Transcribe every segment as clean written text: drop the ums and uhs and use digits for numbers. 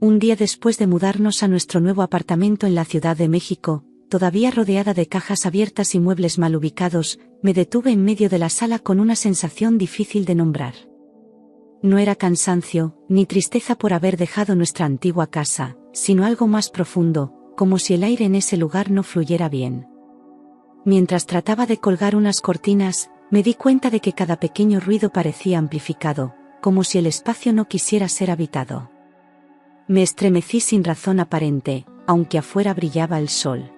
Un día después de mudarnos a nuestro nuevo apartamento en la Ciudad de México, todavía rodeada de cajas abiertas y muebles mal ubicados, me detuve en medio de la sala con una sensación difícil de nombrar. No era cansancio, ni tristeza por haber dejado nuestra antigua casa, sino algo más profundo, como si el aire en ese lugar no fluyera bien. Mientras trataba de colgar unas cortinas, me di cuenta de que cada pequeño ruido parecía amplificado, como si el espacio no quisiera ser habitado. Me estremecí sin razón aparente, aunque afuera brillaba el sol.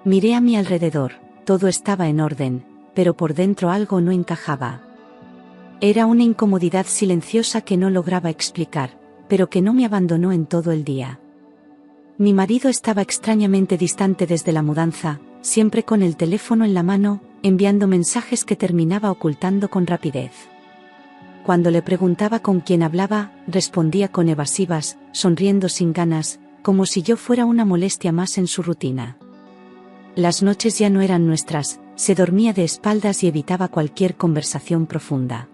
Miré a mi alrededor, todo estaba en orden, pero por dentro algo no encajaba. Era una incomodidad silenciosa que no lograba explicar, pero que no me abandonó en todo el día. Mi marido estaba extrañamente distante desde la mudanza, siempre con el teléfono en la mano, enviando mensajes que terminaba ocultando con rapidez. Cuando le preguntaba con quién hablaba, respondía con evasivas, sonriendo sin ganas, como si yo fuera una molestia más en su rutina. Las noches ya no eran nuestras, se dormía de espaldas y evitaba cualquier conversación profunda.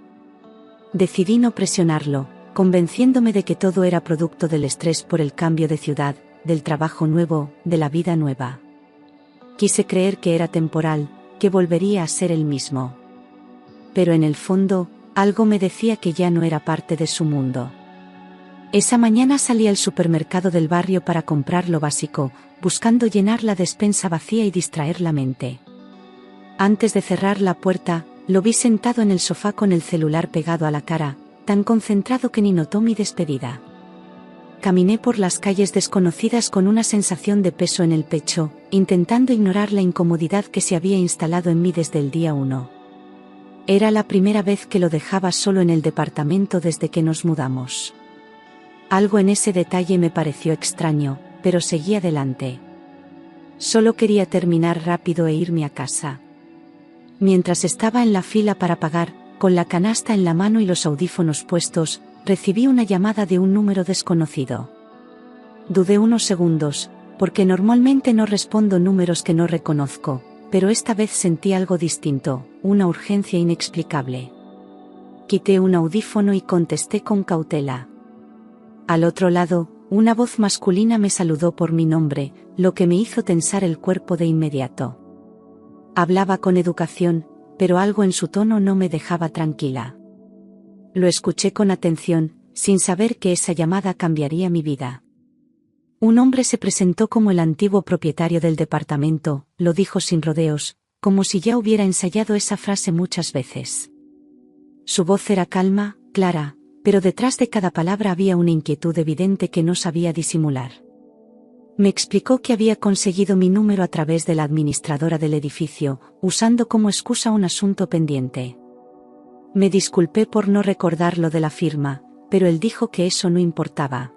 Decidí no presionarlo, convenciéndome de que todo era producto del estrés por el cambio de ciudad, del trabajo nuevo, de la vida nueva. Quise creer que era temporal, que volvería a ser el mismo. Pero en el fondo, algo me decía que ya no era parte de su mundo. Esa mañana salí al supermercado del barrio para comprar lo básico, buscando llenar la despensa vacía y distraer la mente. Antes de cerrar la puerta, lo vi sentado en el sofá con el celular pegado a la cara, tan concentrado que ni notó mi despedida. Caminé por las calles desconocidas con una sensación de peso en el pecho, intentando ignorar la incomodidad que se había instalado en mí desde el día 1. Era la primera vez que lo dejaba solo en el departamento desde que nos mudamos. Algo en ese detalle me pareció extraño, pero seguí adelante. Solo quería terminar rápido e irme a casa. Mientras estaba en la fila para pagar, con la canasta en la mano y los audífonos puestos, recibí una llamada de un número desconocido. Dudé unos segundos, porque normalmente no respondo números que no reconozco, pero esta vez sentí algo distinto, una urgencia inexplicable. Quité un audífono y contesté con cautela. Al otro lado, una voz masculina me saludó por mi nombre, lo que me hizo tensar el cuerpo de inmediato. Hablaba con educación, pero algo en su tono no me dejaba tranquila. Lo escuché con atención, sin saber que esa llamada cambiaría mi vida. Un hombre se presentó como el antiguo propietario del departamento, lo dijo sin rodeos, como si ya hubiera ensayado esa frase muchas veces. Su voz era calma, clara, pero detrás de cada palabra había una inquietud evidente que no sabía disimular. Me explicó que había conseguido mi número a través de la administradora del edificio, usando como excusa un asunto pendiente. Me disculpé por no recordar lo de la firma, pero él dijo que eso no importaba.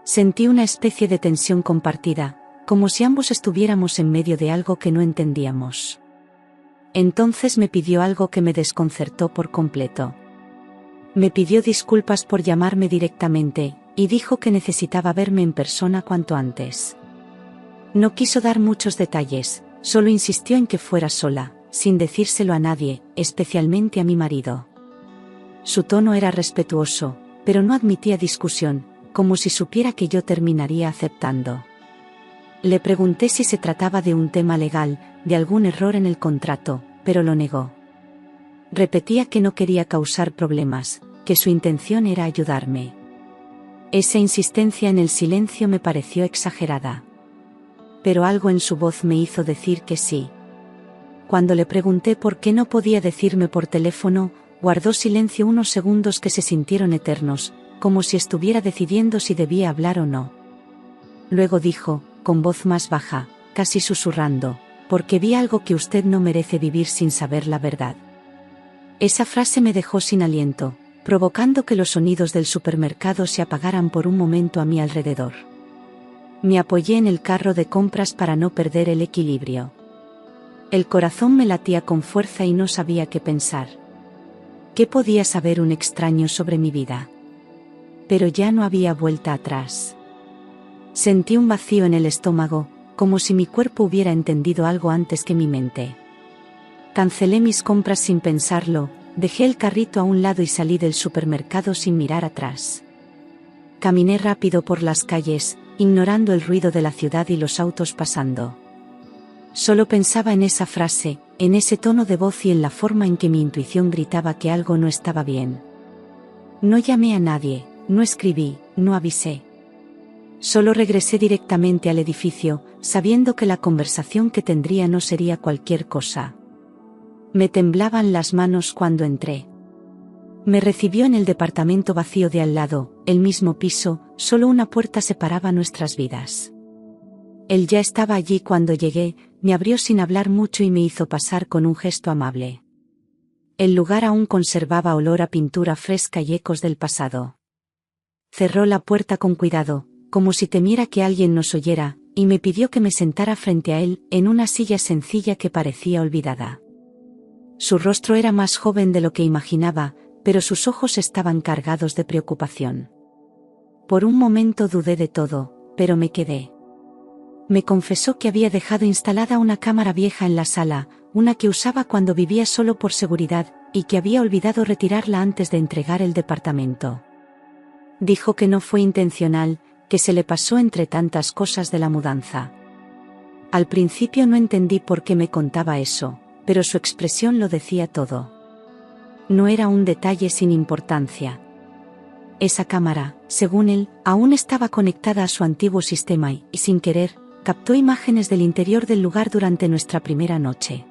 Sentí una especie de tensión compartida, como si ambos estuviéramos en medio de algo que no entendíamos. Entonces me pidió algo que me desconcertó por completo. Me pidió disculpas por llamarme directamente, y dijo que necesitaba verme en persona cuanto antes. No quiso dar muchos detalles, solo insistió en que fuera sola, sin decírselo a nadie, especialmente a mi marido. Su tono era respetuoso, pero no admitía discusión, como si supiera que yo terminaría aceptando. Le pregunté si se trataba de un tema legal, de algún error en el contrato, pero lo negó. Repetía que no quería causar problemas, que su intención era ayudarme. Esa insistencia en el silencio me pareció exagerada. Pero algo en su voz me hizo decir que sí. Cuando le pregunté por qué no podía decirme por teléfono, guardó silencio unos segundos que se sintieron eternos, como si estuviera decidiendo si debía hablar o no. Luego dijo, con voz más baja, casi susurrando, porque vi algo que usted no merece vivir sin saber la verdad. Esa frase me dejó sin aliento, provocando que los sonidos del supermercado se apagaran por un momento a mi alrededor. Me apoyé en el carro de compras para no perder el equilibrio. El corazón me latía con fuerza y no sabía qué pensar. ¿Qué podía saber un extraño sobre mi vida? Pero ya no había vuelta atrás. Sentí un vacío en el estómago, como si mi cuerpo hubiera entendido algo antes que mi mente. Cancelé mis compras sin pensarlo, dejé el carrito a un lado y salí del supermercado sin mirar atrás. Caminé rápido por las calles, ignorando el ruido de la ciudad y los autos pasando. Solo pensaba en esa frase, en ese tono de voz y en la forma en que mi intuición gritaba que algo no estaba bien. No llamé a nadie, no escribí, no avisé. Solo regresé directamente al edificio, sabiendo que la conversación que tendría no sería cualquier cosa. Me temblaban las manos cuando entré. Me recibió en el departamento vacío de al lado, el mismo piso, solo una puerta separaba nuestras vidas. Él ya estaba allí cuando llegué, me abrió sin hablar mucho y me hizo pasar con un gesto amable. El lugar aún conservaba olor a pintura fresca y ecos del pasado. Cerró la puerta con cuidado, como si temiera que alguien nos oyera, y me pidió que me sentara frente a él, en una silla sencilla que parecía olvidada. Su rostro era más joven de lo que imaginaba, pero sus ojos estaban cargados de preocupación. Por un momento dudé de todo, pero me quedé. Me confesó que había dejado instalada una cámara vieja en la sala, una que usaba cuando vivía solo por seguridad, y que había olvidado retirarla antes de entregar el departamento. Dijo que no fue intencional, que se le pasó entre tantas cosas de la mudanza. Al principio no entendí por qué me contaba eso, pero su expresión lo decía todo. No era un detalle sin importancia. Esa cámara, según él, aún estaba conectada a su antiguo sistema y, sin querer, captó imágenes del interior del lugar durante nuestra primera noche.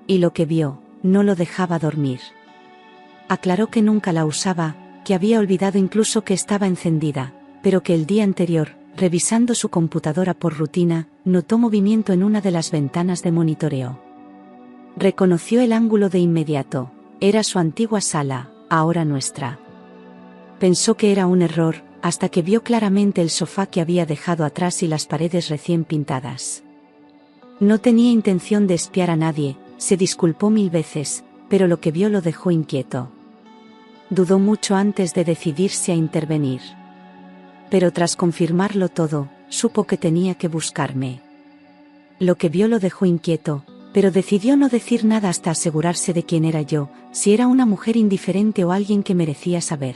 Y lo que vio, no lo dejaba dormir. Aclaró que nunca la usaba, que había olvidado incluso que estaba encendida, pero que el día anterior, revisando su computadora por rutina, notó movimiento en una de las ventanas de monitoreo. Reconoció el ángulo de inmediato. Era su antigua sala, ahora nuestra. Pensó que era un error, hasta que vio claramente el sofá que había dejado atrás y las paredes recién pintadas. No tenía intención de espiar a nadie, se disculpó 1000 veces, pero lo que vio lo dejó inquieto. Dudó mucho antes de decidirse a intervenir. Pero tras confirmarlo todo, supo que tenía que buscarme. Lo que vio lo dejó inquieto, pero decidió no decir nada hasta asegurarse de quién era yo, si era una mujer indiferente o alguien que merecía saber.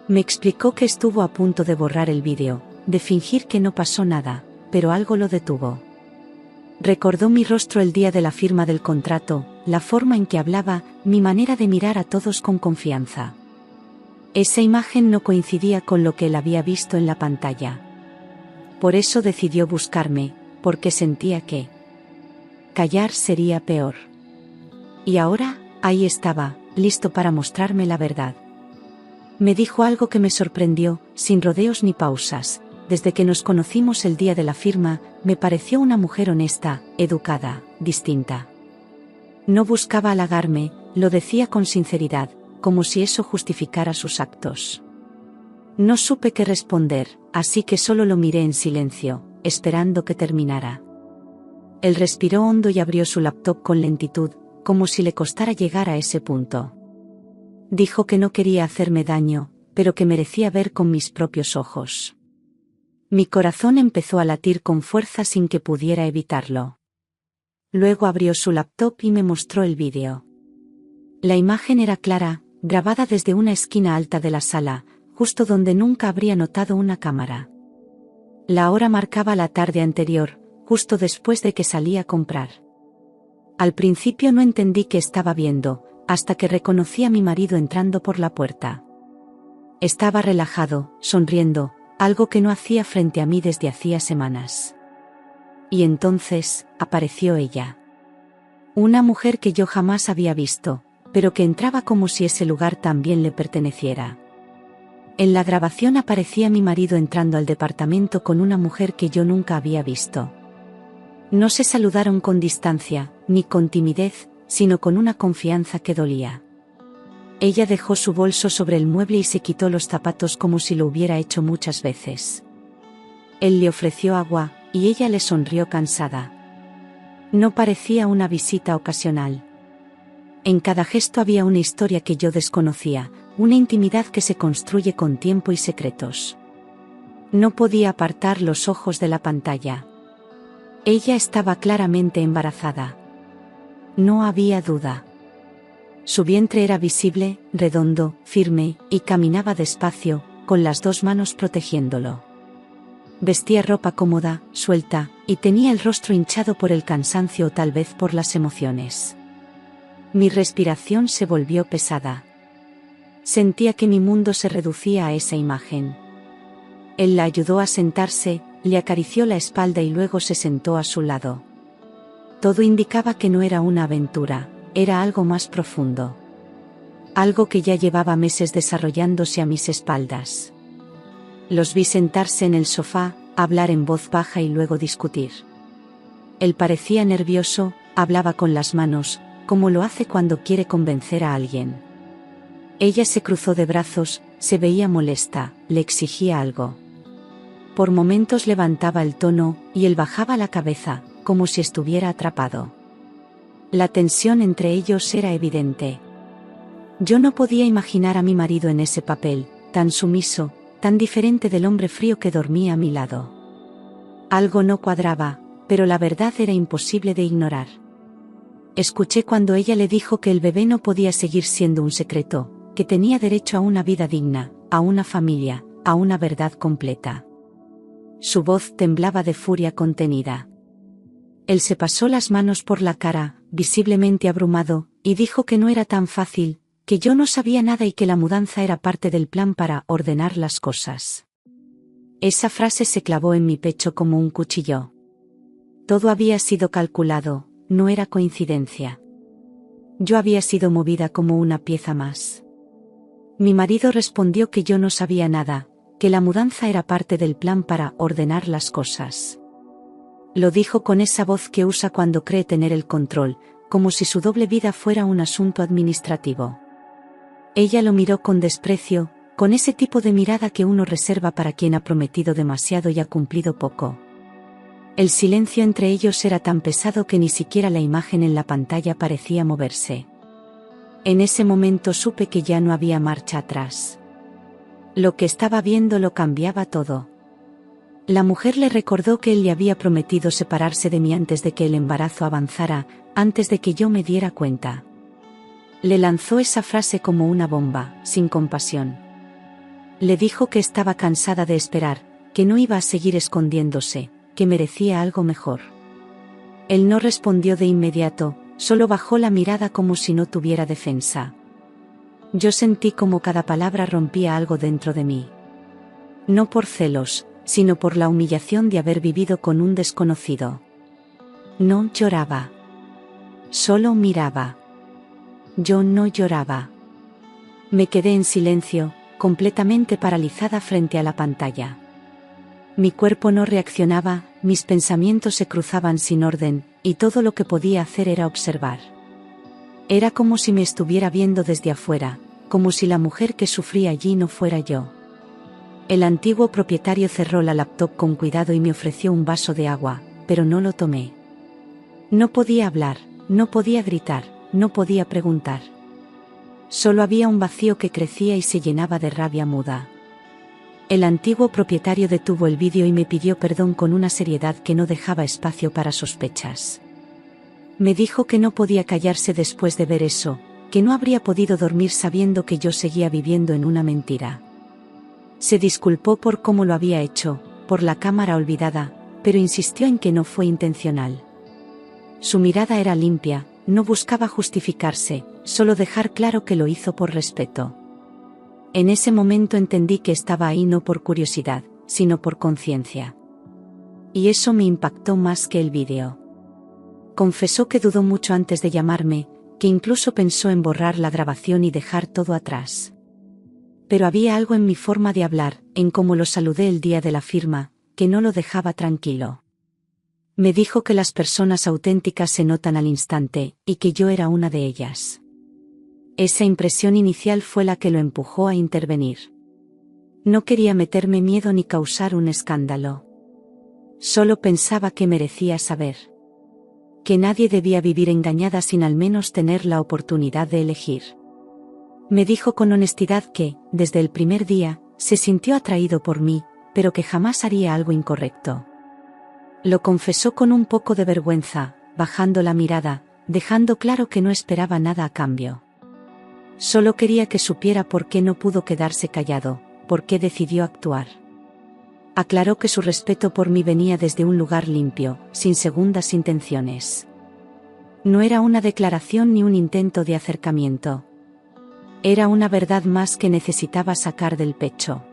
Me explicó que estuvo a punto de borrar el vídeo, de fingir que no pasó nada, pero algo lo detuvo. Recordó mi rostro el día de la firma del contrato, la forma en que hablaba, mi manera de mirar a todos con confianza. Esa imagen no coincidía con lo que él había visto en la pantalla. Por eso decidió buscarme, porque sentía que callar sería peor. Y ahora, ahí estaba, listo para mostrarme la verdad. Me dijo algo que me sorprendió, sin rodeos ni pausas. Desde que nos conocimos el día de la firma, me pareció una mujer honesta, educada, distinta. No buscaba halagarme, lo decía con sinceridad, como si eso justificara sus actos. No supe qué responder, así que solo lo miré en silencio, esperando que terminara. Él respiró hondo y abrió su laptop con lentitud, como si le costara llegar a ese punto. Dijo que no quería hacerme daño, pero que merecía ver con mis propios ojos. Mi corazón empezó a latir con fuerza sin que pudiera evitarlo. Luego abrió su laptop y me mostró el vídeo. La imagen era clara, grabada desde una esquina alta de la sala, justo donde nunca habría notado una cámara. La hora marcaba la tarde anterior, justo después de que salí a comprar. Al principio no entendí qué estaba viendo, hasta que reconocí a mi marido entrando por la puerta. Estaba relajado, sonriendo, algo que no hacía frente a mí desde hacía semanas. Y entonces, apareció ella. Una mujer que yo jamás había visto, pero que entraba como si ese lugar también le perteneciera. En la grabación aparecía mi marido entrando al departamento con una mujer que yo nunca había visto. No se saludaron con distancia, ni con timidez, sino con una confianza que dolía. Ella dejó su bolso sobre el mueble y se quitó los zapatos como si lo hubiera hecho muchas veces. Él le ofreció agua, y ella le sonrió cansada. No parecía una visita ocasional. En cada gesto había una historia que yo desconocía, una intimidad que se construye con tiempo y secretos. No podía apartar los ojos de la pantalla. Ella estaba claramente embarazada. No había duda. Su vientre era visible, redondo, firme, y caminaba despacio, con las dos manos protegiéndolo. Vestía ropa cómoda, suelta, y tenía el rostro hinchado por el cansancio o tal vez por las emociones. Mi respiración se volvió pesada. Sentía que mi mundo se reducía a esa imagen. Él la ayudó a sentarse, le acarició la espalda y luego se sentó a su lado. Todo indicaba que no era una aventura, era algo más profundo. Algo que ya llevaba meses desarrollándose a mis espaldas. Los vi sentarse en el sofá, hablar en voz baja y luego discutir. Él parecía nervioso, hablaba con las manos, como lo hace cuando quiere convencer a alguien. Ella se cruzó de brazos, se veía molesta, le exigía algo. Por momentos levantaba el tono, y él bajaba la cabeza, como si estuviera atrapado. La tensión entre ellos era evidente. Yo no podía imaginar a mi marido en ese papel, tan sumiso, tan diferente del hombre frío que dormía a mi lado. Algo no cuadraba, pero la verdad era imposible de ignorar. Escuché cuando ella le dijo que el bebé no podía seguir siendo un secreto, que tenía derecho a una vida digna, a una familia, a una verdad completa. Su voz temblaba de furia contenida. Él se pasó las manos por la cara, visiblemente abrumado, y dijo que no era tan fácil, que yo no sabía nada y que la mudanza era parte del plan para ordenar las cosas. Esa frase se clavó en mi pecho como un cuchillo. Todo había sido calculado, no era coincidencia. Yo había sido movida como una pieza más. Mi marido respondió que yo no sabía nada, que la mudanza era parte del plan para ordenar las cosas. Lo dijo con esa voz que usa cuando cree tener el control, como si su doble vida fuera un asunto administrativo. Ella lo miró con desprecio, con ese tipo de mirada que uno reserva para quien ha prometido demasiado y ha cumplido poco. El silencio entre ellos era tan pesado que ni siquiera la imagen en la pantalla parecía moverse. En ese momento supe que ya no había marcha atrás. Lo que estaba viendo lo cambiaba todo. La mujer le recordó que él le había prometido separarse de mí antes de que el embarazo avanzara, antes de que yo me diera cuenta. Le lanzó esa frase como una bomba, sin compasión. Le dijo que estaba cansada de esperar, que no iba a seguir escondiéndose, que merecía algo mejor. Él no respondió de inmediato, solo bajó la mirada como si no tuviera defensa. Yo sentí como cada palabra rompía algo dentro de mí. No por celos, sino por la humillación de haber vivido con un desconocido. No lloraba. Solo miraba. Yo no lloraba. Me quedé en silencio, completamente paralizada frente a la pantalla. Mi cuerpo no reaccionaba, mis pensamientos se cruzaban sin orden, y todo lo que podía hacer era observar. Era como si me estuviera viendo desde afuera, como si la mujer que sufría allí no fuera yo. El antiguo propietario cerró la laptop con cuidado y me ofreció un vaso de agua, pero no lo tomé. No podía hablar, no podía gritar, no podía preguntar. Solo había un vacío que crecía y se llenaba de rabia muda. El antiguo propietario detuvo el vídeo y me pidió perdón con una seriedad que no dejaba espacio para sospechas. Me dijo que no podía callarse después de ver eso, que no habría podido dormir sabiendo que yo seguía viviendo en una mentira. Se disculpó por cómo lo había hecho, por la cámara olvidada, pero insistió en que no fue intencional. Su mirada era limpia, no buscaba justificarse, solo dejar claro que lo hizo por respeto. En ese momento entendí que estaba ahí no por curiosidad, sino por conciencia. Y eso me impactó más que el vídeo. Confesó que dudó mucho antes de llamarme, que incluso pensó en borrar la grabación y dejar todo atrás. Pero había algo en mi forma de hablar, en cómo lo saludé el día de la firma, que no lo dejaba tranquilo. Me dijo que las personas auténticas se notan al instante, y que yo era una de ellas. Esa impresión inicial fue la que lo empujó a intervenir. No quería meterme miedo ni causar un escándalo. Solo pensaba que merecía saber. Que nadie debía vivir engañada sin al menos tener la oportunidad de elegir. Me dijo con honestidad que, desde el primer día, se sintió atraído por mí, pero que jamás haría algo incorrecto. Lo confesó con un poco de vergüenza, bajando la mirada, dejando claro que no esperaba nada a cambio. Solo quería que supiera por qué no pudo quedarse callado, por qué decidió actuar. Aclaró que su respeto por mí venía desde un lugar limpio, sin segundas intenciones. No era una declaración ni un intento de acercamiento. Era una verdad más que necesitaba sacar del pecho.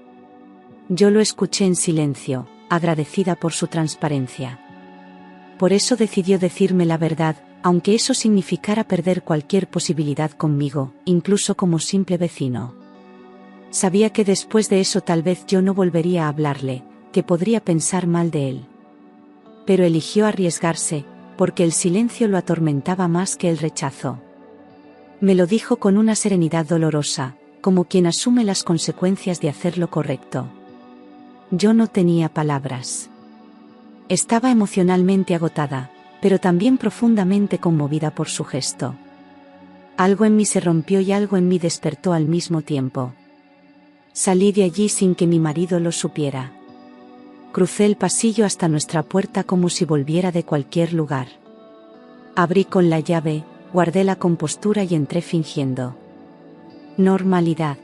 Yo lo escuché en silencio, agradecida por su transparencia. Por eso decidió decirme la verdad, aunque eso significara perder cualquier posibilidad conmigo, incluso como simple vecino. Sabía que después de eso tal vez yo no volvería a hablarle, que podría pensar mal de él. Pero eligió arriesgarse, porque el silencio lo atormentaba más que el rechazo. Me lo dijo con una serenidad dolorosa, como quien asume las consecuencias de hacer lo correcto. Yo no tenía palabras. Estaba emocionalmente agotada, pero también profundamente conmovida por su gesto. Algo en mí se rompió y algo en mí despertó al mismo tiempo. Salí de allí sin que mi marido lo supiera. Crucé el pasillo hasta nuestra puerta como si volviera de cualquier lugar. Abrí con la llave, guardé la compostura y entré fingiendo normalidad.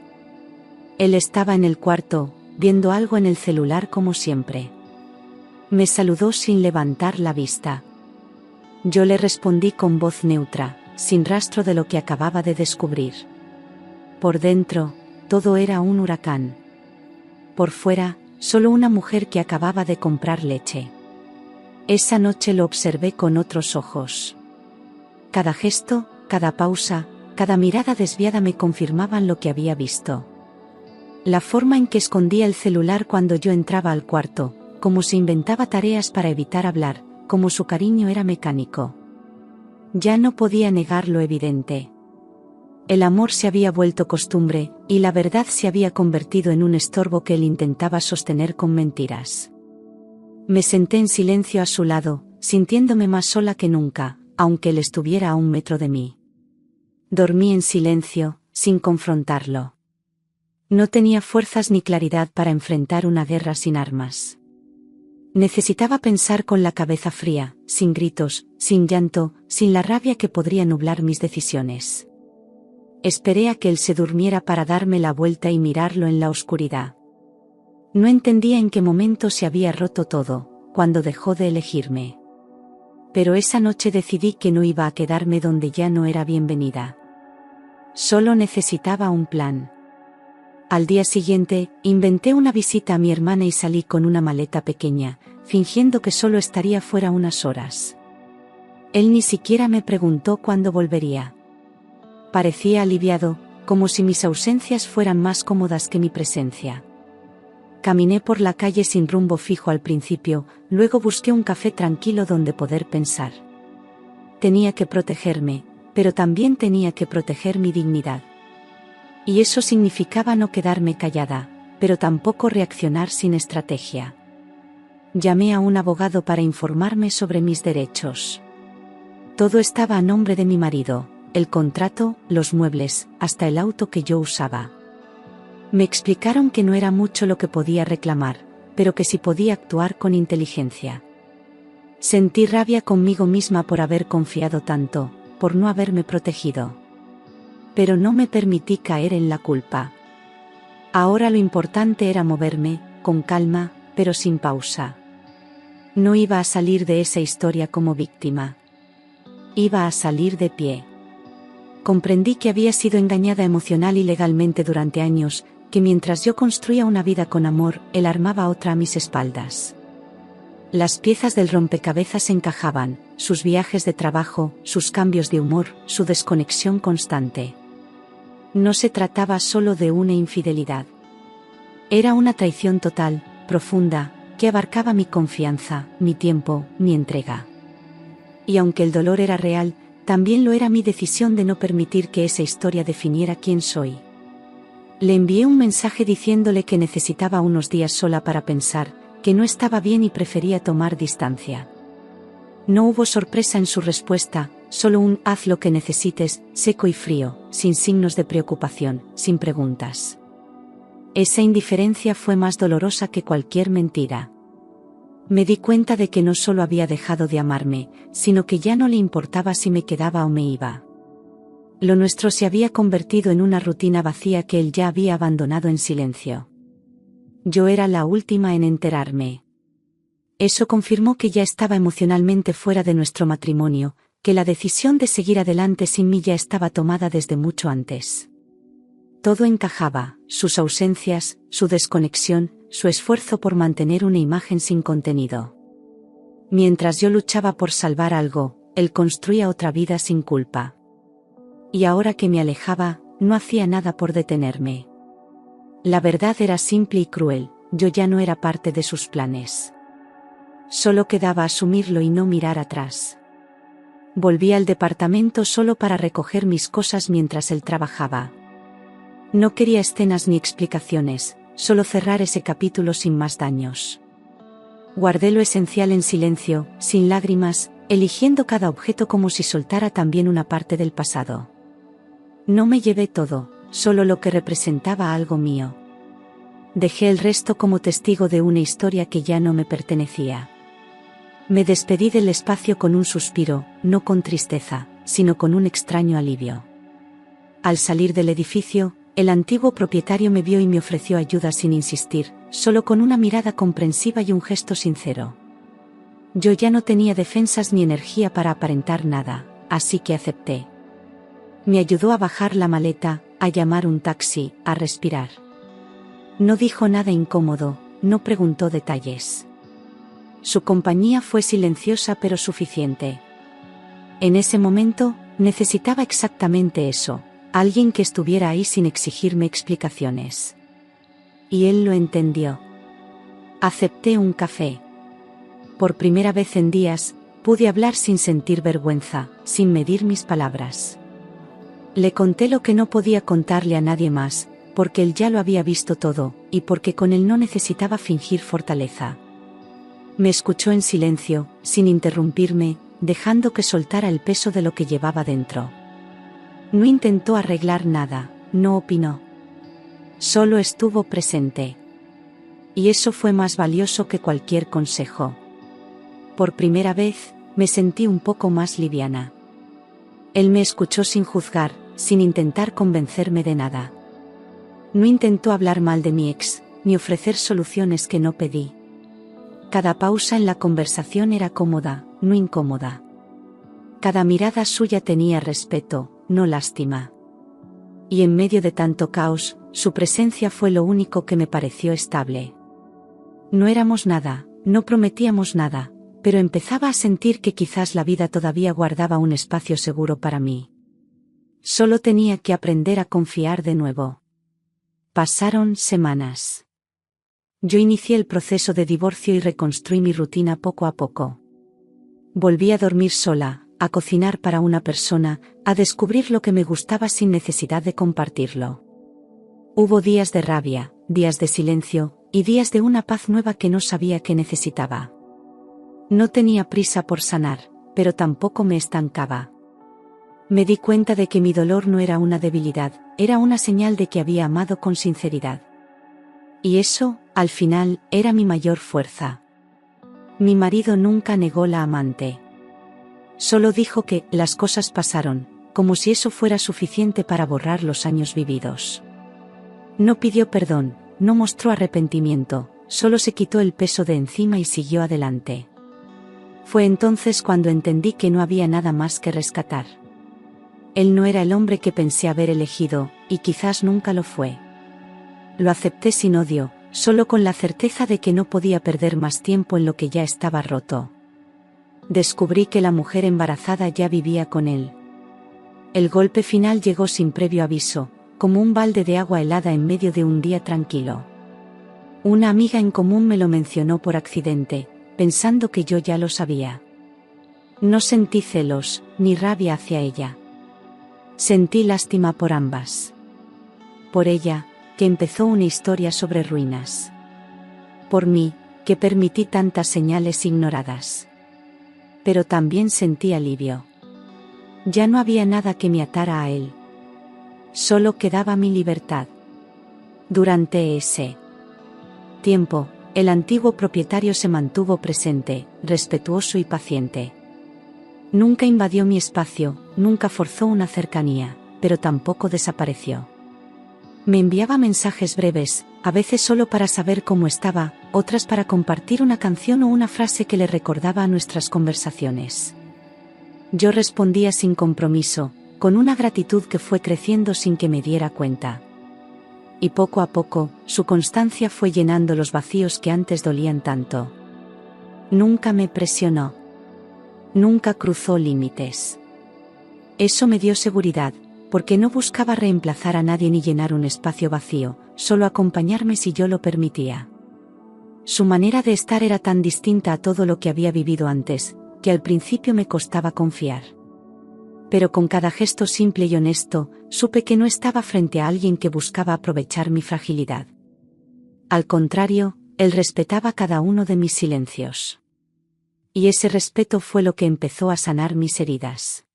Él estaba en el cuarto, viendo algo en el celular como siempre. Me saludó sin levantar la vista. Yo le respondí con voz neutra, sin rastro de lo que acababa de descubrir. Por dentro, todo era un huracán. Por fuera, solo una mujer que acababa de comprar leche. Esa noche lo observé con otros ojos. Cada gesto, cada pausa, cada mirada desviada me confirmaban lo que había visto. La forma en que escondía el celular cuando yo entraba al cuarto, como si inventaba tareas para evitar hablar, como su cariño era mecánico. Ya no podía negar lo evidente. El amor se había vuelto costumbre, y la verdad se había convertido en un estorbo que él intentaba sostener con mentiras. Me senté en silencio a su lado, sintiéndome más sola que nunca, aunque él estuviera a 1 metro de mí. Dormí en silencio, sin confrontarlo. No tenía fuerzas ni claridad para enfrentar una guerra sin armas. Necesitaba pensar con la cabeza fría, sin gritos, sin llanto, sin la rabia que podría nublar mis decisiones. Esperé a que él se durmiera para darme la vuelta y mirarlo en la oscuridad. No entendía en qué momento se había roto todo, cuando dejó de elegirme. Pero esa noche decidí que no iba a quedarme donde ya no era bienvenida. Solo necesitaba un plan. Al día siguiente, inventé una visita a mi hermana y salí con una maleta pequeña, fingiendo que solo estaría fuera unas horas. Él ni siquiera me preguntó cuándo volvería. Parecía aliviado, como si mis ausencias fueran más cómodas que mi presencia. Caminé por la calle sin rumbo fijo al principio, luego busqué un café tranquilo donde poder pensar. Tenía que protegerme, pero también tenía que proteger mi dignidad. Y eso significaba no quedarme callada, pero tampoco reaccionar sin estrategia. Llamé a un abogado para informarme sobre mis derechos. Todo estaba a nombre de mi marido, el contrato, los muebles, hasta el auto que yo usaba. Me explicaron que no era mucho lo que podía reclamar, pero que sí podía actuar con inteligencia. Sentí rabia conmigo misma por haber confiado tanto, por no haberme protegido. Pero no me permití caer en la culpa. Ahora lo importante era moverme, con calma, pero sin pausa. No iba a salir de esa historia como víctima. Iba a salir de pie. Comprendí que había sido engañada emocional y legalmente durante años, que mientras yo construía una vida con amor, él armaba otra a mis espaldas. Las piezas del rompecabezas encajaban, sus viajes de trabajo, sus cambios de humor, su desconexión constante. No se trataba solo de una infidelidad. Era una traición total, profunda, que abarcaba mi confianza, mi tiempo, mi entrega. Y aunque el dolor era real, también lo era mi decisión de no permitir que esa historia definiera quién soy. Le envié un mensaje diciéndole que necesitaba unos días sola para pensar, que no estaba bien y prefería tomar distancia. No hubo sorpresa en su respuesta, solo un haz lo que necesites, seco y frío, sin signos de preocupación, sin preguntas. Esa indiferencia fue más dolorosa que cualquier mentira. Me di cuenta de que no solo había dejado de amarme, sino que ya no le importaba si me quedaba o me iba. Lo nuestro se había convertido en una rutina vacía que él ya había abandonado en silencio. Yo era la última en enterarme. Eso confirmó que ya estaba emocionalmente fuera de nuestro matrimonio, que la decisión de seguir adelante sin mí ya estaba tomada desde mucho antes. Todo encajaba, sus ausencias, su desconexión, su esfuerzo por mantener una imagen sin contenido. Mientras yo luchaba por salvar algo, él construía otra vida sin culpa. Y ahora que me alejaba, no hacía nada por detenerme. La verdad era simple y cruel, yo ya no era parte de sus planes. Solo quedaba asumirlo y no mirar atrás. Volví al departamento solo para recoger mis cosas mientras él trabajaba. No quería escenas ni explicaciones, solo cerrar ese capítulo sin más daños. Guardé lo esencial en silencio, sin lágrimas, eligiendo cada objeto como si soltara también una parte del pasado. No me llevé todo, solo lo que representaba algo mío. Dejé el resto como testigo de una historia que ya no me pertenecía. Me despedí del espacio con un suspiro, no con tristeza, sino con un extraño alivio. Al salir del edificio, el antiguo propietario me vio y me ofreció ayuda sin insistir, solo con una mirada comprensiva y un gesto sincero. Yo ya no tenía defensas ni energía para aparentar nada, así que acepté. Me ayudó a bajar la maleta, a llamar un taxi, a respirar. No dijo nada incómodo, no preguntó detalles. Su compañía fue silenciosa pero suficiente. En ese momento, necesitaba exactamente eso, alguien que estuviera ahí sin exigirme explicaciones. Y él lo entendió. Acepté un café. Por primera vez en días, pude hablar sin sentir vergüenza, sin medir mis palabras. Le conté lo que no podía contarle a nadie más, porque él ya lo había visto todo, y porque con él no necesitaba fingir fortaleza. Me escuchó en silencio, sin interrumpirme, dejando que soltara el peso de lo que llevaba dentro. No intentó arreglar nada, no opinó. Solo estuvo presente. Y eso fue más valioso que cualquier consejo. Por primera vez, me sentí un poco más liviana. Él me escuchó sin juzgar, sin intentar convencerme de nada. No intentó hablar mal de mi ex, ni ofrecer soluciones que no pedí. Cada pausa en la conversación era cómoda, no incómoda. Cada mirada suya tenía respeto, no lástima. Y en medio de tanto caos, su presencia fue lo único que me pareció estable. No éramos nada, no prometíamos nada, pero empezaba a sentir que quizás la vida todavía guardaba un espacio seguro para mí. Solo tenía que aprender a confiar de nuevo. Pasaron semanas. Yo inicié el proceso de divorcio y reconstruí mi rutina poco a poco. Volví a dormir sola, a cocinar para una persona, a descubrir lo que me gustaba sin necesidad de compartirlo. Hubo días de rabia, días de silencio, y días de una paz nueva que no sabía que necesitaba. No tenía prisa por sanar, pero tampoco me estancaba. Me di cuenta de que mi dolor no era una debilidad, era una señal de que había amado con sinceridad. Y eso, al final, era mi mayor fuerza. Mi marido nunca negó la amante. Solo dijo que las cosas pasaron, como si eso fuera suficiente para borrar los años vividos. No pidió perdón, no mostró arrepentimiento, solo se quitó el peso de encima y siguió adelante. Fue entonces cuando entendí que no había nada más que rescatar. Él no era el hombre que pensé haber elegido, y quizás nunca lo fue. Lo acepté sin odio, solo con la certeza de que no podía perder más tiempo en lo que ya estaba roto. Descubrí que la mujer embarazada ya vivía con él. El golpe final llegó sin previo aviso, como un balde de agua helada en medio de un día tranquilo. Una amiga en común me lo mencionó por accidente, pensando que yo ya lo sabía. No sentí celos, ni rabia hacia ella. Sentí lástima por ambas. Por ella, que empezó una historia sobre ruinas. Por mí, que permití tantas señales ignoradas. Pero también sentí alivio. Ya no había nada que me atara a él. Solo quedaba mi libertad. Durante ese tiempo, el antiguo propietario se mantuvo presente, respetuoso y paciente. Nunca invadió mi espacio, nunca forzó una cercanía, pero tampoco desapareció. Me enviaba mensajes breves, a veces solo para saber cómo estaba, otras para compartir una canción o una frase que le recordaba a nuestras conversaciones. Yo respondía sin compromiso, con una gratitud que fue creciendo sin que me diera cuenta. Y poco a poco, su constancia fue llenando los vacíos que antes dolían tanto. Nunca me presionó. Nunca cruzó límites. Eso me dio seguridad, porque no buscaba reemplazar a nadie ni llenar un espacio vacío, solo acompañarme si yo lo permitía. Su manera de estar era tan distinta a todo lo que había vivido antes, que al principio me costaba confiar. Pero con cada gesto simple y honesto, supe que no estaba frente a alguien que buscaba aprovechar mi fragilidad. Al contrario, él respetaba cada uno de mis silencios. Y ese respeto fue lo que empezó a sanar mis heridas.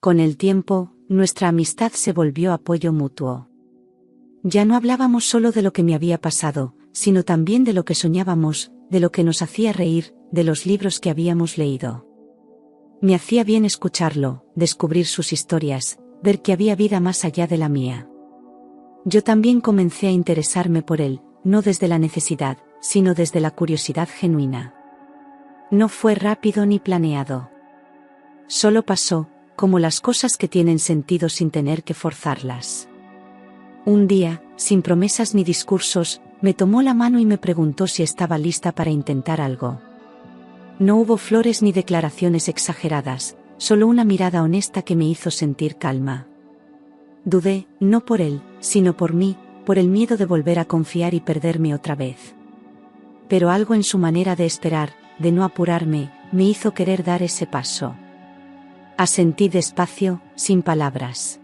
Con el tiempo, nuestra amistad se volvió apoyo mutuo. Ya no hablábamos solo de lo que me había pasado, sino también de lo que soñábamos, de lo que nos hacía reír, de los libros que habíamos leído. Me hacía bien escucharlo, descubrir sus historias, ver que había vida más allá de la mía. Yo también comencé a interesarme por él, no desde la necesidad, sino desde la curiosidad genuina. No fue rápido ni planeado. Solo pasó, como las cosas que tienen sentido sin tener que forzarlas. Un día, sin promesas ni discursos, me tomó la mano y me preguntó si estaba lista para intentar algo. No hubo flores ni declaraciones exageradas, solo una mirada honesta que me hizo sentir calma. Dudé, no por él, sino por mí, por el miedo de volver a confiar y perderme otra vez. Pero algo en su manera de esperar, de no apurarme, me hizo querer dar ese paso. Asentí despacio, sin palabras.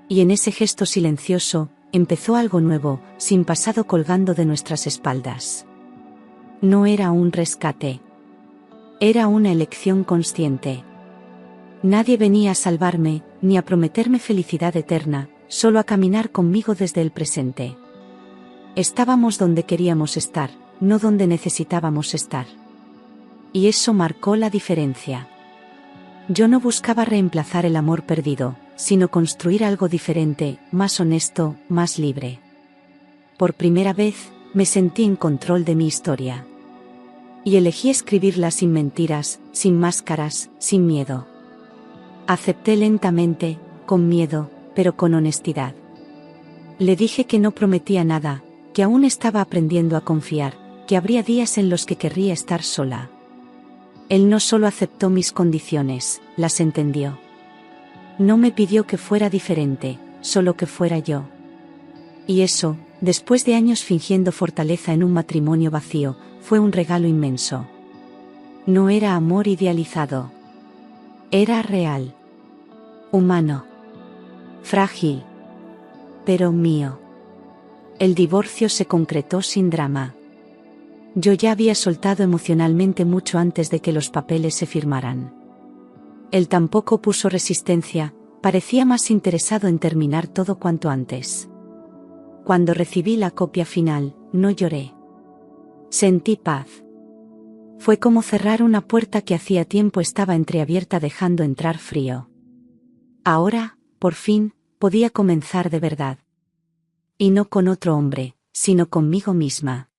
Y en ese gesto silencioso, empezó algo nuevo, sin pasado colgando de nuestras espaldas. No era un rescate. Era una elección consciente. Nadie venía a salvarme, ni a prometerme felicidad eterna, solo a caminar conmigo desde el presente. Estábamos donde queríamos estar, no donde necesitábamos estar. Y eso marcó la diferencia. Yo no buscaba reemplazar el amor perdido, sino construir algo diferente, más honesto, más libre. Por primera vez, me sentí en control de mi historia. Y elegí escribirla sin mentiras, sin máscaras, sin miedo. Acepté lentamente, con miedo, pero con honestidad. Le dije que no prometía nada, que aún estaba aprendiendo a confiar, que habría días en los que querría estar sola. Él no solo aceptó mis condiciones, las entendió. No me pidió que fuera diferente, solo que fuera yo. Y eso, después de años fingiendo fortaleza en un matrimonio vacío, fue un regalo inmenso. No era amor idealizado. Era real. Humano. Frágil. Pero mío. El divorcio se concretó sin drama. Yo ya había soltado emocionalmente mucho antes de que los papeles se firmaran. Él tampoco puso resistencia, parecía más interesado en terminar todo cuanto antes. Cuando recibí la copia final, no lloré. Sentí paz. Fue como cerrar una puerta que hacía tiempo estaba entreabierta dejando entrar frío. Ahora, por fin, podía comenzar de verdad. Y no con otro hombre, sino conmigo misma.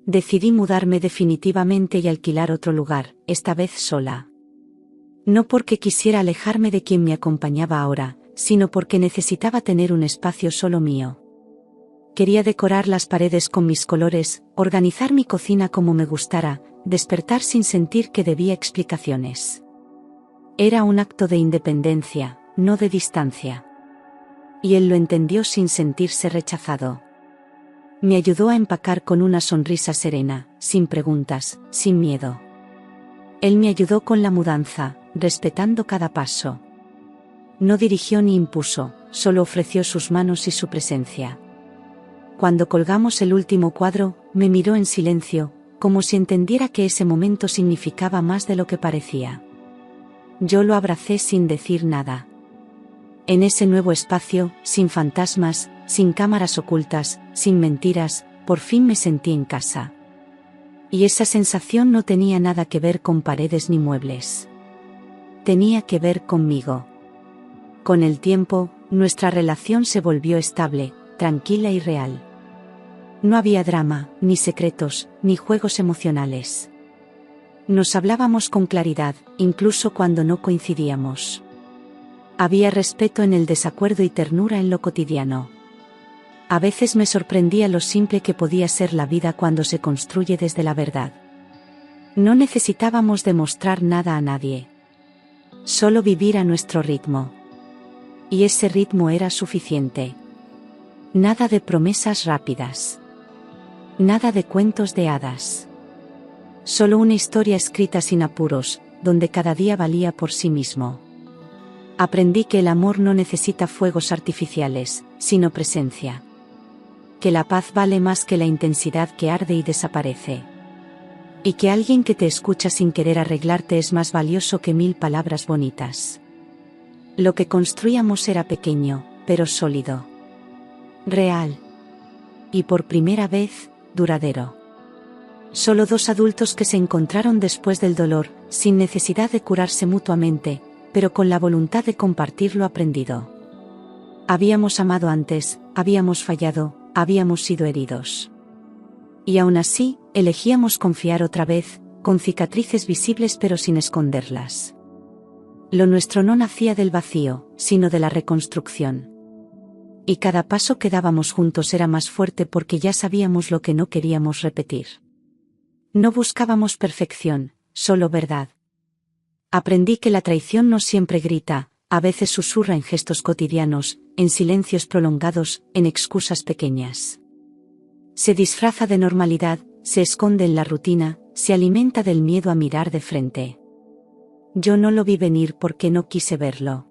Decidí mudarme definitivamente y alquilar otro lugar, esta vez sola. No porque quisiera alejarme de quien me acompañaba ahora, sino porque necesitaba tener un espacio solo mío. Quería decorar las paredes con mis colores, organizar mi cocina como me gustara, despertar sin sentir que debía explicaciones. Era un acto de independencia, no de distancia. Y él lo entendió sin sentirse rechazado. Me ayudó a empacar con una sonrisa serena, sin preguntas, sin miedo. Él me ayudó con la mudanza, respetando cada paso. No dirigió ni impuso, solo ofreció sus manos y su presencia. Cuando colgamos el último cuadro, me miró en silencio, como si entendiera que ese momento significaba más de lo que parecía. Yo lo abracé sin decir nada. En ese nuevo espacio, sin fantasmas, sin cámaras ocultas, sin mentiras, por fin me sentí en casa. Y esa sensación no tenía nada que ver con paredes ni muebles. Tenía que ver conmigo. Con el tiempo, nuestra relación se volvió estable, tranquila y real. No había drama, ni secretos, ni juegos emocionales. Nos hablábamos con claridad, incluso cuando no coincidíamos. Había respeto en el desacuerdo y ternura en lo cotidiano. A veces me sorprendía lo simple que podía ser la vida cuando se construye desde la verdad. No necesitábamos demostrar nada a nadie. Solo vivir a nuestro ritmo. Y ese ritmo era suficiente. Nada de promesas rápidas. Nada de cuentos de hadas. Solo una historia escrita sin apuros, donde cada día valía por sí mismo. Aprendí que el amor no necesita fuegos artificiales, sino presencia. Que la paz vale más que la intensidad que arde y desaparece. Y que alguien que te escucha sin querer arreglarte es más valioso que 1000 palabras bonitas. Lo que construíamos era pequeño, pero sólido. Real. Y por primera vez, duradero. Solo dos adultos que se encontraron después del dolor, sin necesidad de curarse mutuamente, pero con la voluntad de compartir lo aprendido. Habíamos amado antes, habíamos fallado, habíamos sido heridos. Y aún así, elegíamos confiar otra vez, con cicatrices visibles pero sin esconderlas. Lo nuestro no nacía del vacío, sino de la reconstrucción. Y cada paso que dábamos juntos era más fuerte porque ya sabíamos lo que no queríamos repetir. No buscábamos perfección, solo verdad. Aprendí que la traición no siempre grita, a veces susurra en gestos cotidianos, en silencios prolongados, en excusas pequeñas. Se disfraza de normalidad, se esconde en la rutina, se alimenta del miedo a mirar de frente. Yo no lo vi venir porque no quise verlo.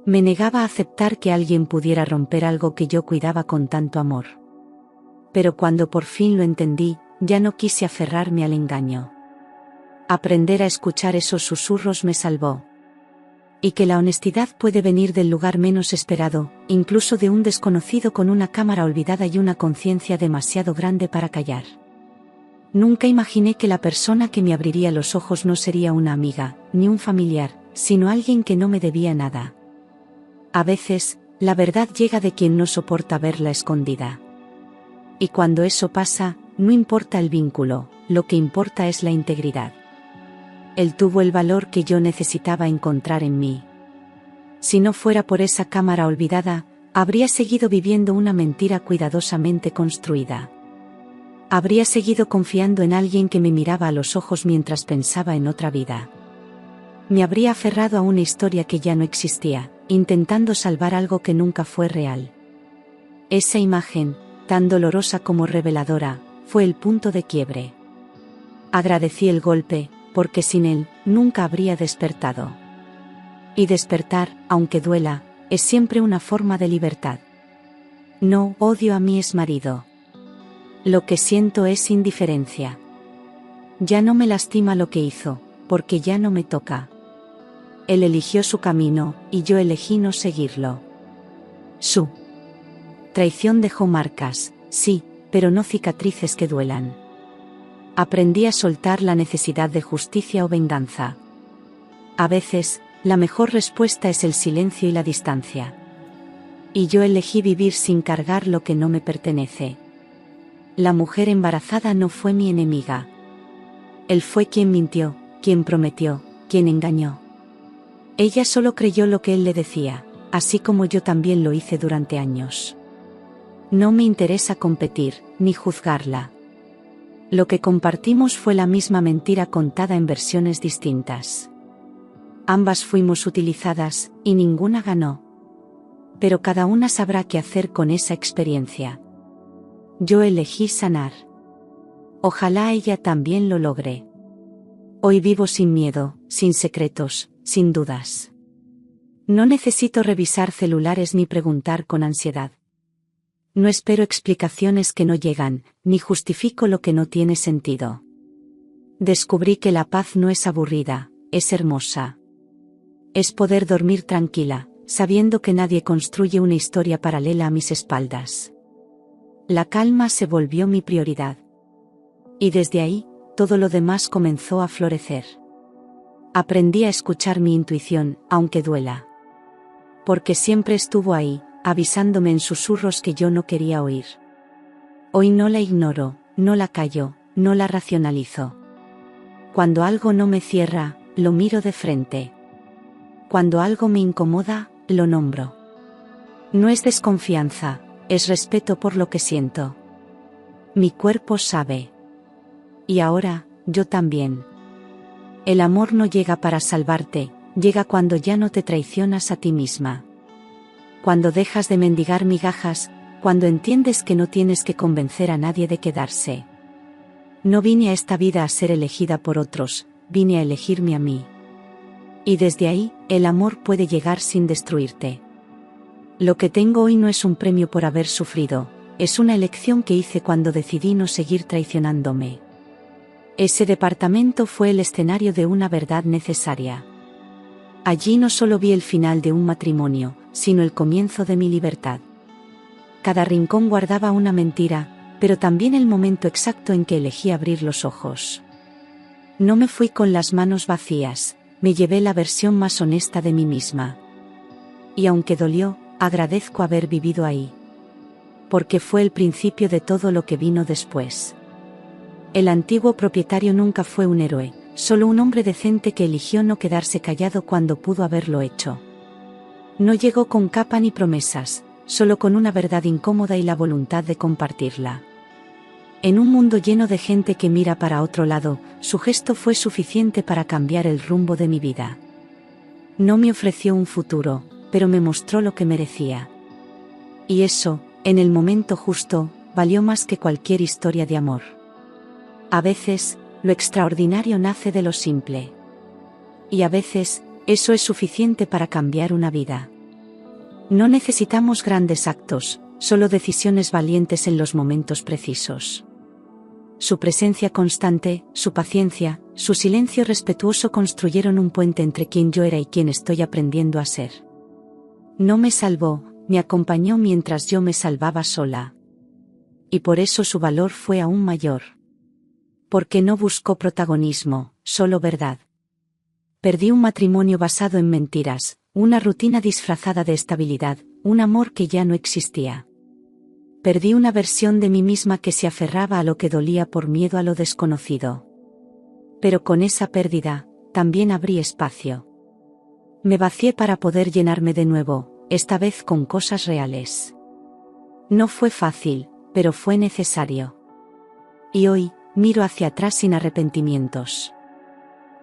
Me negaba a aceptar que alguien pudiera romper algo que yo cuidaba con tanto amor. Pero cuando por fin lo entendí, ya no quise aferrarme al engaño. Aprender a escuchar esos susurros me salvó. Y que la honestidad puede venir del lugar menos esperado, incluso de un desconocido con una cámara olvidada y una conciencia demasiado grande para callar. Nunca imaginé que la persona que me abriría los ojos no sería una amiga, ni un familiar, sino alguien que no me debía nada. A veces, la verdad llega de quien no soporta verla escondida. Y cuando eso pasa, no importa el vínculo, lo que importa es la integridad. Él tuvo el valor que yo necesitaba encontrar en mí. Si no fuera por esa cámara olvidada, habría seguido viviendo una mentira cuidadosamente construida. Habría seguido confiando en alguien que me miraba a los ojos mientras pensaba en otra vida. Me habría aferrado a una historia que ya no existía, intentando salvar algo que nunca fue real. Esa imagen, tan dolorosa como reveladora, fue el punto de quiebre. Agradecí el golpe, porque sin él, nunca habría despertado. Y despertar, aunque duela, es siempre una forma de libertad. No odio a mi exmarido. Lo que siento es indiferencia. Ya no me lastima lo que hizo, porque ya no me toca. Él eligió su camino, y yo elegí no seguirlo. Su traición dejó marcas, sí, pero no cicatrices que duelan. Aprendí a soltar la necesidad de justicia o venganza. A veces, la mejor respuesta es el silencio y la distancia. Y yo elegí vivir sin cargar lo que no me pertenece. La mujer embarazada no fue mi enemiga. Él fue quien mintió, quien prometió, quien engañó. Ella solo creyó lo que él le decía, así como yo también lo hice durante años. No me interesa competir, ni juzgarla. Lo que compartimos fue la misma mentira contada en versiones distintas. Ambas fuimos utilizadas, y ninguna ganó. Pero cada una sabrá qué hacer con esa experiencia. Yo elegí sanar. Ojalá ella también lo logre. Hoy vivo sin miedo, sin secretos, sin dudas. No necesito revisar celulares ni preguntar con ansiedad. No espero explicaciones que no llegan, ni justifico lo que no tiene sentido. Descubrí que la paz no es aburrida, es hermosa. Es poder dormir tranquila, sabiendo que nadie construye una historia paralela a mis espaldas. La calma se volvió mi prioridad. Y desde ahí, todo lo demás comenzó a florecer. Aprendí a escuchar mi intuición, aunque duela. Porque siempre estuvo ahí, avisándome en susurros que yo no quería oír. Hoy no la ignoro, no la callo, no la racionalizo. Cuando algo no me cierra, lo miro de frente. Cuando algo me incomoda, lo nombro. No es desconfianza, es respeto por lo que siento. Mi cuerpo sabe. Y ahora, yo también. El amor no llega para salvarte, llega cuando ya no te traicionas a ti misma. Cuando dejas de mendigar migajas, cuando entiendes que no tienes que convencer a nadie de quedarse. No vine a esta vida a ser elegida por otros, vine a elegirme a mí. Y desde ahí, el amor puede llegar sin destruirte. Lo que tengo hoy no es un premio por haber sufrido, es una elección que hice cuando decidí no seguir traicionándome. Ese departamento fue el escenario de una verdad necesaria. Allí no solo vi el final de un matrimonio, sino el comienzo de mi libertad. Cada rincón guardaba una mentira, pero también el momento exacto en que elegí abrir los ojos. No me fui con las manos vacías, me llevé la versión más honesta de mí misma. Y aunque dolió, agradezco haber vivido ahí. Porque fue el principio de todo lo que vino después. El antiguo propietario nunca fue un héroe, solo un hombre decente que eligió no quedarse callado cuando pudo haberlo hecho. No llegó con capa ni promesas, solo con una verdad incómoda y la voluntad de compartirla. En un mundo lleno de gente que mira para otro lado, su gesto fue suficiente para cambiar el rumbo de mi vida. No me ofreció un futuro, pero me mostró lo que merecía. Y eso, en el momento justo, valió más que cualquier historia de amor. A veces, lo extraordinario nace de lo simple. Y a veces, eso es suficiente para cambiar una vida. No necesitamos grandes actos, solo decisiones valientes en los momentos precisos. Su presencia constante, su paciencia, su silencio respetuoso construyeron un puente entre quien yo era y quien estoy aprendiendo a ser. No me salvó, me acompañó mientras yo me salvaba sola. Y por eso su valor fue aún mayor. Porque no buscó protagonismo, solo verdad. Perdí un matrimonio basado en mentiras, una rutina disfrazada de estabilidad, un amor que ya no existía. Perdí una versión de mí misma que se aferraba a lo que dolía por miedo a lo desconocido. Pero con esa pérdida, también abrí espacio. Me vacié para poder llenarme de nuevo, esta vez con cosas reales. No fue fácil, pero fue necesario. Y hoy, miro hacia atrás sin arrepentimientos.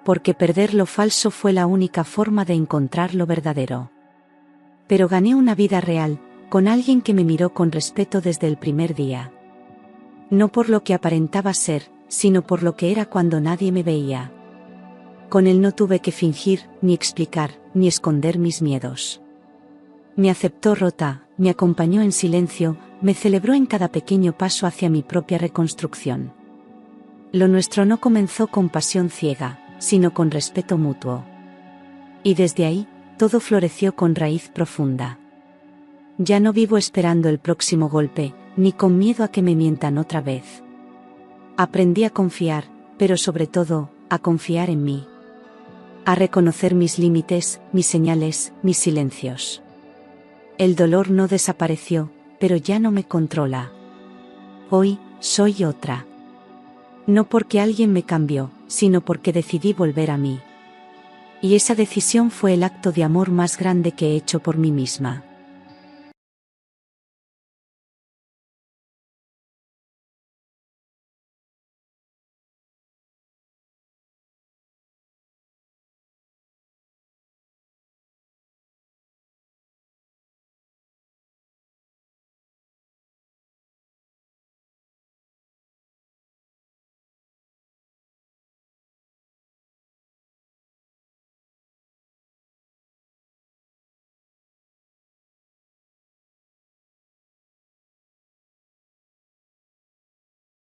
Porque perder lo falso fue la única forma de encontrar lo verdadero. Pero gané una vida real, con alguien que me miró con respeto desde el primer día. No por lo que aparentaba ser, sino por lo que era cuando nadie me veía. Con él no tuve que fingir, ni explicar, ni esconder mis miedos. Me aceptó rota, me acompañó en silencio, me celebró en cada pequeño paso hacia mi propia reconstrucción. Lo nuestro no comenzó con pasión ciega, sino con respeto mutuo. Y desde ahí, todo floreció con raíz profunda. Ya no vivo esperando el próximo golpe, ni con miedo a que me mientan otra vez. Aprendí a confiar, pero sobre todo, a confiar en mí. A reconocer mis límites, mis señales, mis silencios. El dolor no desapareció, pero ya no me controla. Hoy, soy otra. No porque alguien me cambió, sino porque decidí volver a mí. Y esa decisión fue el acto de amor más grande que he hecho por mí misma.